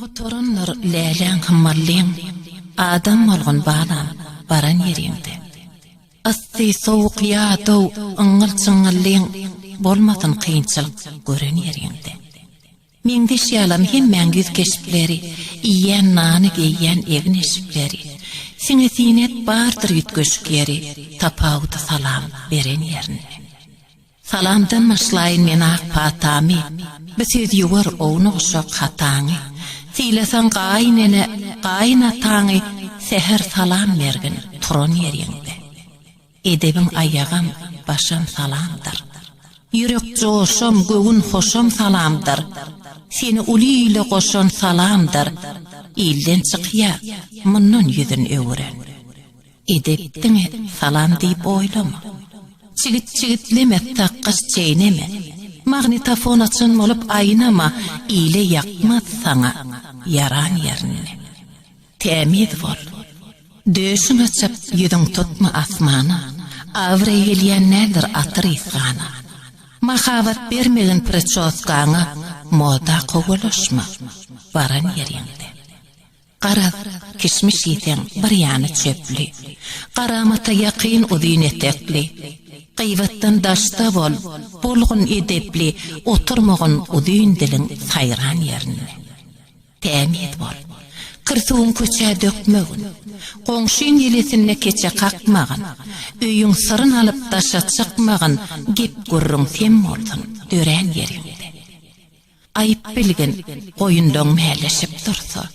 Oturunlar leylen hımmarliyin, adam olgun bağlam, baran yerinde. Asti soğuk yağdov, ıngıl çıngılliyin, bolmatın kıyınçılık gören yerinde. Mengdeş yalam hemmen güz keşipleri, iyen nanı geyyen evin eşipleri, sine zinet bardır yütgöşük yeri, tapavda salam beren yerine. Salamdan başlayın men ak patami, besöz yuvar oğunu uşak hatanı, Silesan qaynatаңы seher salam mergin turon yerinde. Edebin ayağım başım salamdır. Yürek coşum göğün hoşum salamdır. Seni uliyle koşun salamdır. İlden çıkya munun yüzün öğren. Edeptine salam deyip oylama. Çigit-çigitleme taqqas çeyneme. Magnetofon açın olup aynama ile yakmaz sana yaran yerine. Temid vol. Döşün açıp yüdün tutma asmana. Avre yeliyen nedir atır isgana. Mahavat vermegin preçoskana moda kogulaşma varan yerinde. Qaraz kişmiş yeten bir yanı çöplü. Qaramata yakin udin etekli. Qıyvattan daşta bol, bolğun edepli, oturmağın udin dilin sayran yerine. Temid bol. Kırsuğun köçe dökmögün. Qoңşin yelesinne keçe qaqmağın. Öyün sırın alıp daşa çıkmağın. Gep gürrün tem oldun, dören yerinde. Ayıp bilgin, qoyundan məhəlləşip dursa.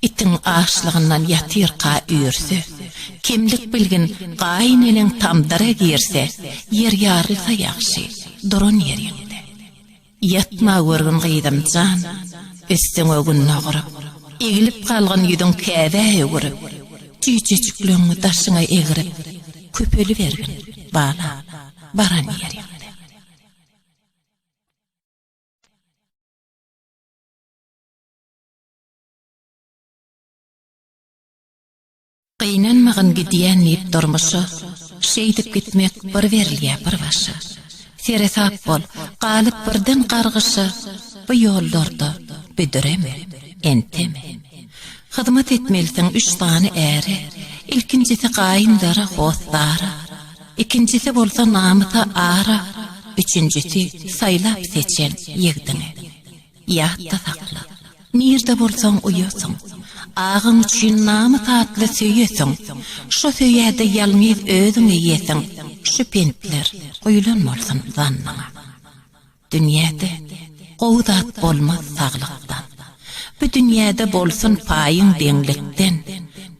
İtin ağaçlığından yatir qa üyürsü. Kimlik bilgin qaynelin tamdara girse, yer yarılsa yaxşı, durun yerinde. Yatma görgün qıydım can, üstün ögün nağırıp, egilip qalğın yüdün kəvə ögürüp, tüyçücüklüğünü daşına eğirip, köpölü vergin, bağla, baran yerinde. Qıynanmağın gidiyen neyip durmuşu, şeydip gitmek bir verilye bir başı. Seresap bol, qalıp birden qargışı, bu yollarda büdüreme, enteme. Hızmat etmelisin 3 tane eri, ilkincisi qayındara hostara, ikincisi bolsa namıta ara, üçüncüsü saylap seçen yegdine. Yatta sakla, nirde bolsan uyusun. Ağın üçün namı tatlı söyüyorsun. Şu söyede yalnız özün yesin. Şu pentler uyulanmalsın zannına. Dünyada qoğudat bolmaz sağlıktan. Bu dünyada bolsun payın denlikten.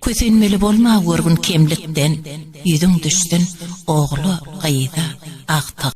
Kösünmeli bolma vurgun kemlikten. Yüzün düşsün oğlu qıyda aqtaq.